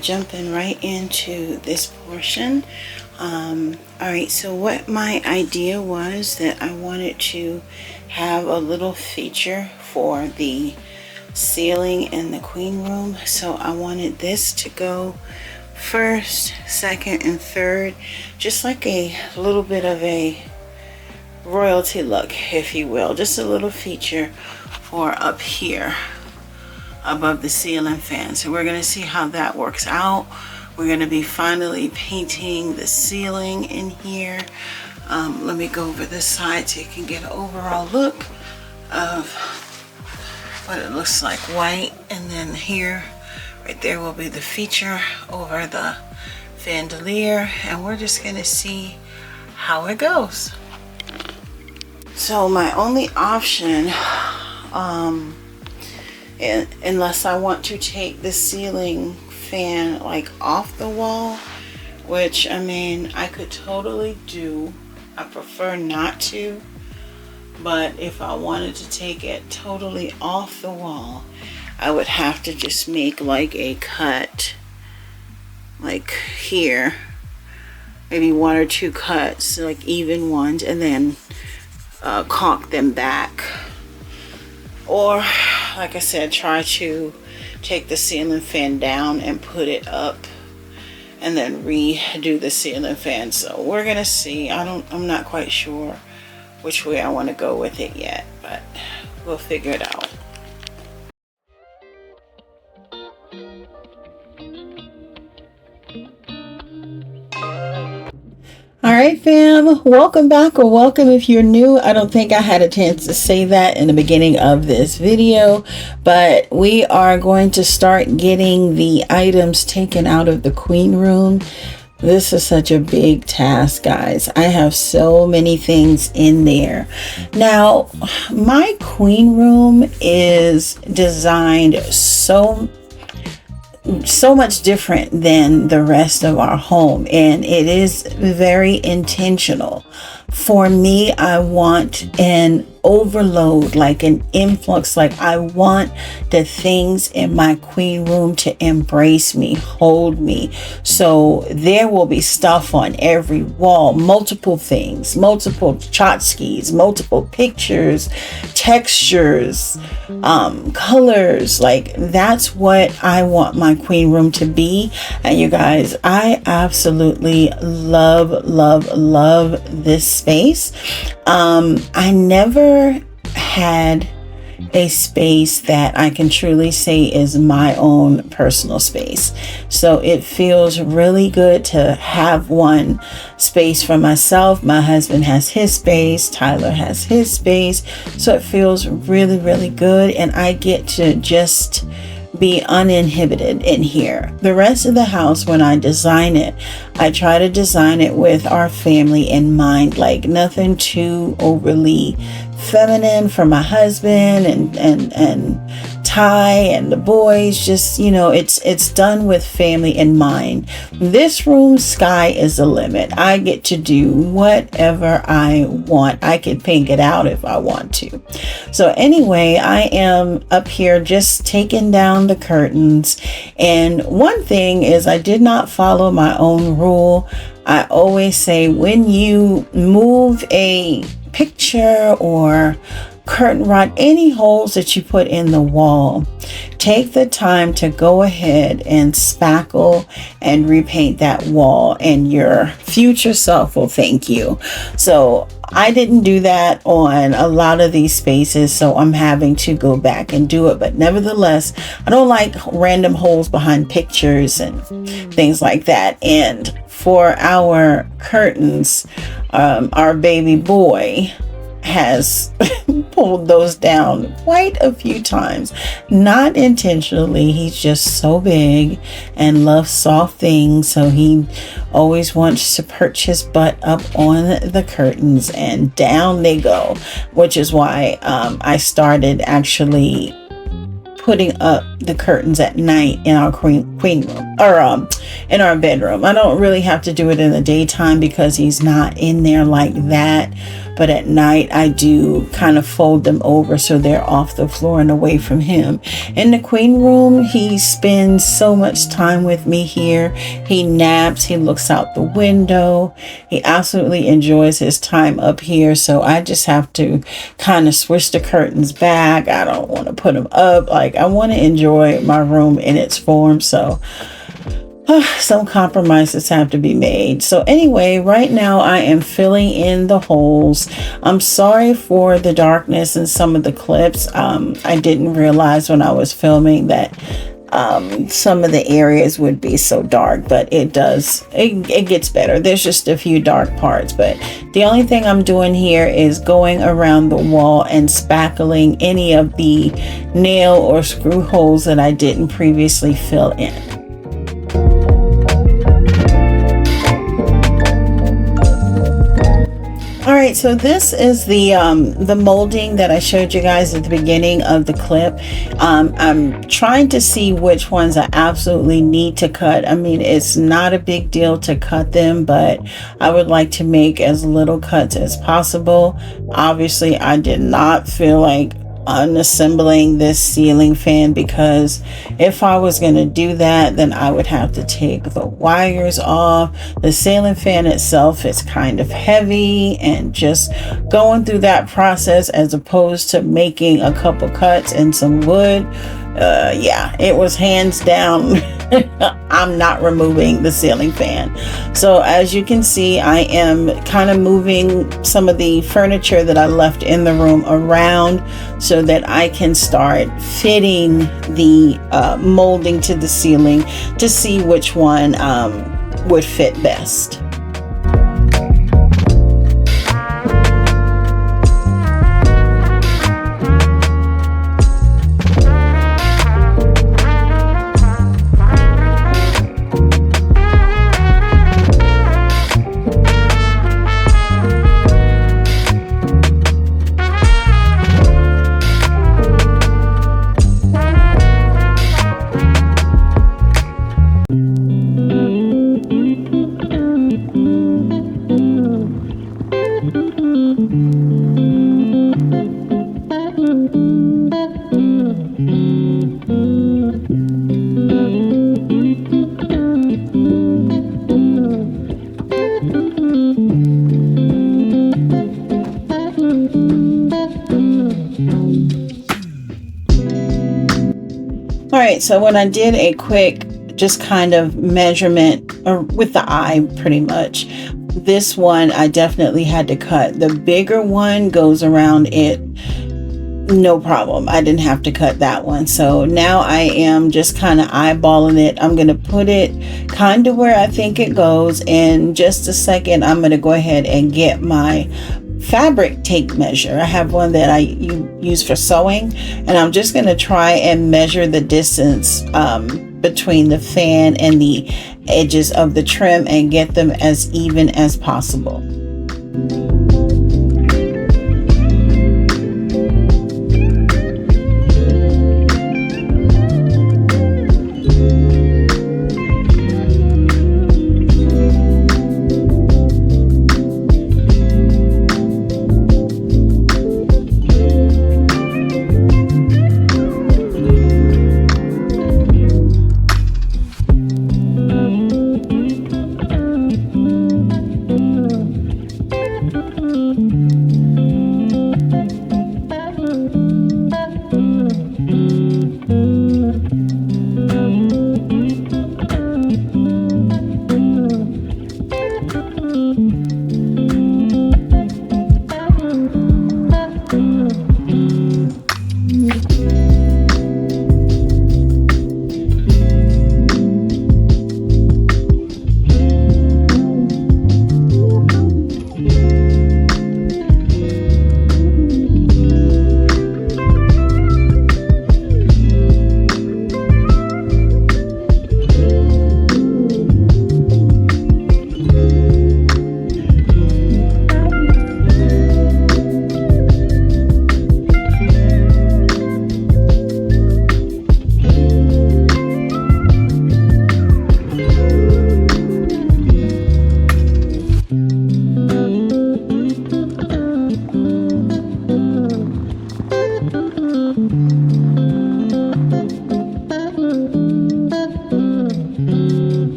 start jumping right into this portion. Alright, so what my idea was that I wanted to have a little feature for the ceiling in the queen room. So I wanted this to go first, second, and third, just like a little bit of a royalty look, if you will. Just a little feature for up here above the ceiling fan. So we're going to see how that works out. We're going to be finally painting the ceiling in here. Let me go over this side so you can get an overall look of what it looks like white. And then here, right there will be the feature over the chandelier. And we're just going to see how it goes. So my only option, unless I want to take the ceiling fan like off the wall, which I mean I could totally do, I prefer not to, but if I wanted to take it totally off the wall, I would have to just make like a cut like here, maybe one or two cuts, like even ones, and then caulk them back. Or like I said, try to take the ceiling fan down and put it up and then redo the ceiling fan. So we're gonna see. I'm not quite sure which way I want to go with it yet, but we'll figure it out. Alright fam, welcome back, or welcome if you're new. I don't think I had a chance to say that in the beginning of this video, but we are going to start getting the items taken out of the queen room. This is such a big task, guys. I have so many things in there. Now, my queen room is designed so much different than the rest of our home, and it is very intentional. For me, I want an overload, like an influx. Like I want the things in my queen room to embrace me, hold me. So there will be stuff on every wall, multiple things, multiple tchotchkes, multiple pictures, textures, colors. Like that's what I want my queen room to be. And you guys, I absolutely love this space. I never had a space that I can truly say is my own personal space. So it feels really good to have one space for myself. My husband has his space, Tyler has his space. So it feels really good, and I get to just be uninhibited in here. The rest of the house, when I design it, I try to design it with our family in mind, like nothing too overly feminine for my husband and Ty and the boys. Just, you know, it's done with family in mind. This room, sky is the limit. I get to do whatever I want. I can pink it out if I want to. So anyway, I am up here just taking down the curtains. And one thing is, I did not follow my own rule. I always say, when you move a picture or curtain rod, any holes that you put in the wall, take the time to go ahead and spackle and repaint that wall, and your future self will thank you. So I didn't do that on a lot of these spaces, so I'm having to go back and do it. But nevertheless, I don't like random holes behind pictures and things like that. And for our curtains, our baby boy has pulled those down quite a few times, not intentionally. He's just so big and loves soft things, so he always wants to perch his butt up on the curtains, and down they go, which is why I started actually putting up the curtains at night in our queen room, or in our bedroom. I don't really have to do it in the daytime because he's not in there like that. But at night, I do kind of fold them over so they're off the floor and away from him. In the queen room, he spends so much time with me here. He naps, he looks out the window. He absolutely enjoys his time up here. So I just have to kind of switch the curtains back. I don't want to put them up. Like, I want to enjoy my room in its form. So some compromises have to be made. So anyway, right now I am filling in the holes. I'm sorry for the darkness in some of the clips. I didn't realize when I was filming that some of the areas would be so dark, but it gets better. There's just a few dark parts, but the only thing I'm doing here is going around the wall and spackling any of the nail or screw holes that I didn't previously fill in. All right, so this is the molding that I showed you guys at the beginning of the clip. I'm trying to see which ones I absolutely need to cut. I mean, it's not a big deal to cut them, but I would like to make as little cuts as possible. Obviously, I did not feel like unassembling this ceiling fan, because if I was going to do that, then I would have to take the wires off. The ceiling fan itself is kind of heavy, and just going through that process as opposed to making a couple cuts and some wood, yeah, it was hands down I'm not removing the ceiling fan. So as you can see, I am kind of moving some of the furniture that I left in the room around so that I can start fitting the molding to the ceiling to see which one would fit best. Alright, so when I did a quick just kind of measurement, or with the eye pretty much, this one I definitely had to cut. The bigger one goes around it no problem. I didn't have to cut that one. So now I am just kind of eyeballing it. I'm going to put it kind of where I think it goes. In just a second, I'm going to go ahead and get my fabric tape measure. I have one that I use for sewing, and I'm just going to try and measure the distance between the fan and the edges of the trim and get them as even as possible.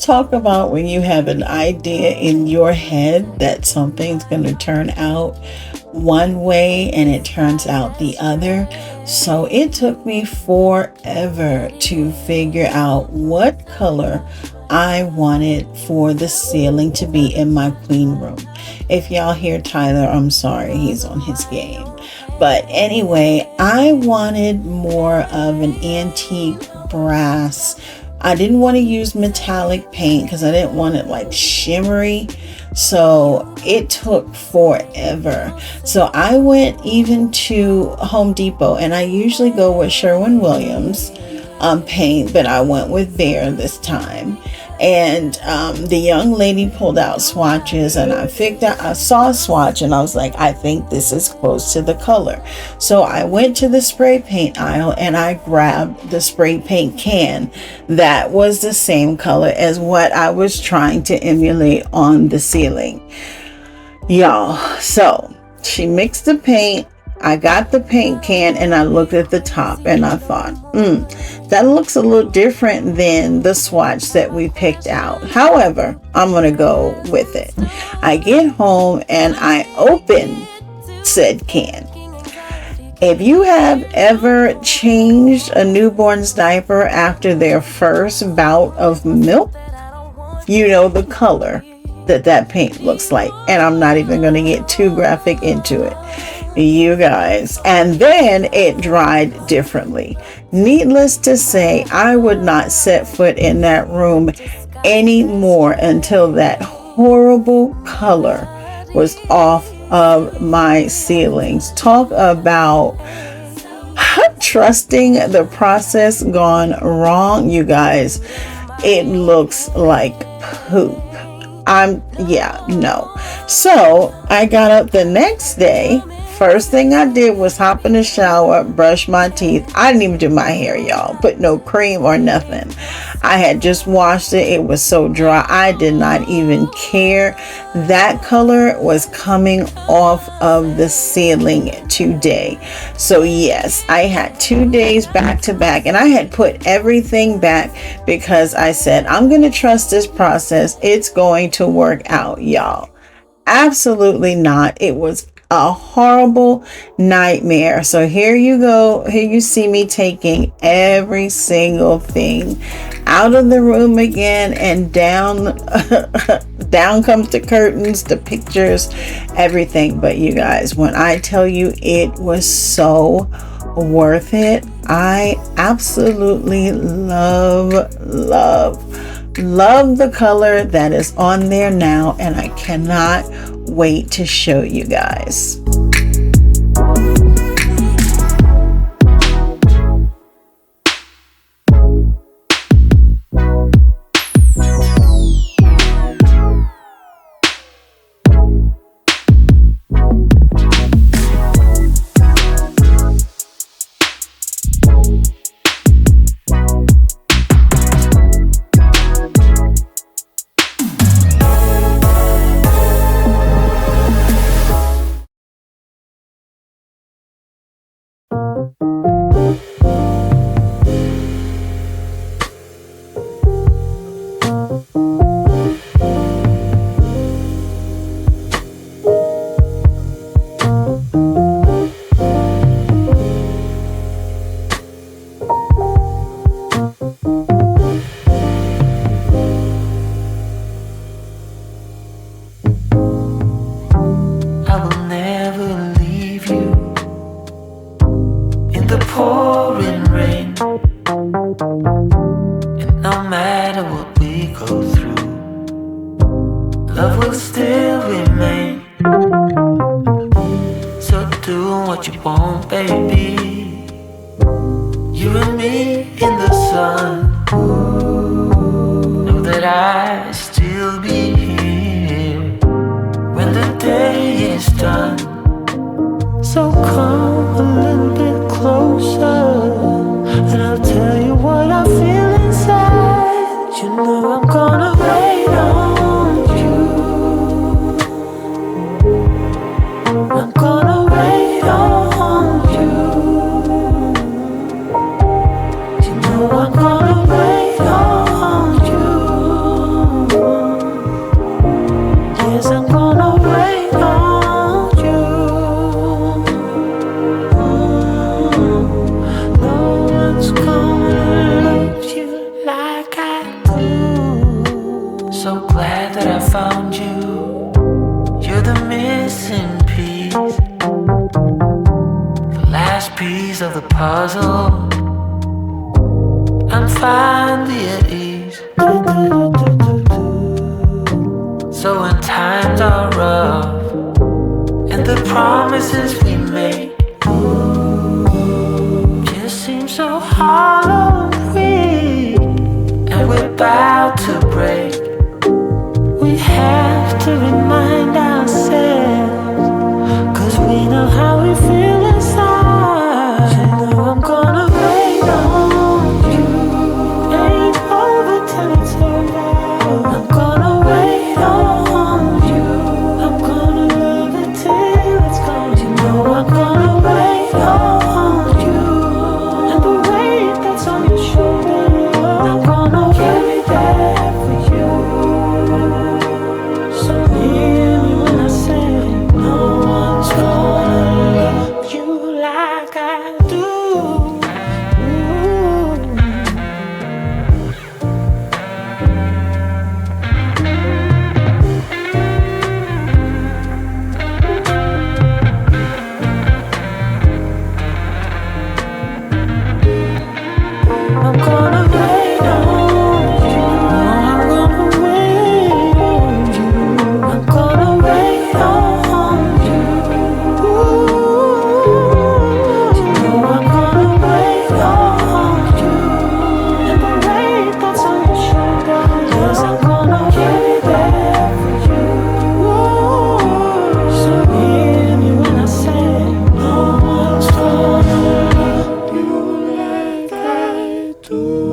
talk about when you have an idea in your head that something's going to turn out one way and it turns out the other? So it took me forever to figure out what color I wanted for the ceiling to be in my queen room. If y'all hear Tyler, I'm sorry, he's on his game. But anyway, I wanted more of an antique brass. I didn't want to use metallic paint because I didn't want it like shimmery. So it took forever. So I went even to Home Depot, and I usually go with Sherwin-Williams paint, but I went with Behr this time. And the young lady pulled out swatches, and I saw a swatch, and I was like, I think this is close to the color. So I went to the spray paint aisle and I grabbed the spray paint can that was the same color as what I was trying to emulate on the ceiling, y'all. So she mixed the paint. I got the paint can and I looked at the top and I thought, that looks a little different than the swatch that we picked out. However, I'm going to go with it. I get home and I open said can. If you have ever changed a newborn's diaper after their first bout of milk, you know the color that paint looks like. And I'm not even going to get too graphic into it, you guys. And then it dried differently. Needless to say, I would not set foot in that room anymore until that horrible color was off of my ceilings. Talk about trusting the process gone wrong, you guys. It looks like poop. No. So I got up the next day. First thing I did was hop in the shower, brush my teeth. I didn't even do my hair, y'all. Put no cream or nothing. I had just washed it. It was so dry. I did not even care. That color was coming off of the ceiling today. So yes, I had 2 days back to back, and I had put everything back because I said, I'm going to trust this process. It's going to work out, y'all. Absolutely not. It was a horrible nightmare. So here you go. Here you see me taking every single thing out of the room again, and down down comes the curtains, the pictures, everything. But you guys, when I tell you it was so worth it, I absolutely love the color that is on there now, and I cannot wait to show you guys. So glad that I found you. You're the missing piece, the last piece of the puzzle. I'm finally at ease. So when times are rough and the promises we made just seem so hollow and weak, and we're about to break, we have to remind ourselves, 'cause we know how we feel inside. You know I'm gonna wait on you. Ain't over till it's over. I'm gonna wait on you. I'm gonna love it till it's gone. You know I'm gonna wait on you. And the weight that's on your shoulder, I'm gonna carry that for you. So hear me when I say no one's gonna love you like I do. I'm gonna wait on you. I'm gonna wait on you. I'm gonna wait on you. You know I'm gonna wait on you. And the weight that's on your shoulder, yes, I'm gonna carry that for you. So hear me when I say no one's gonna love you like I do.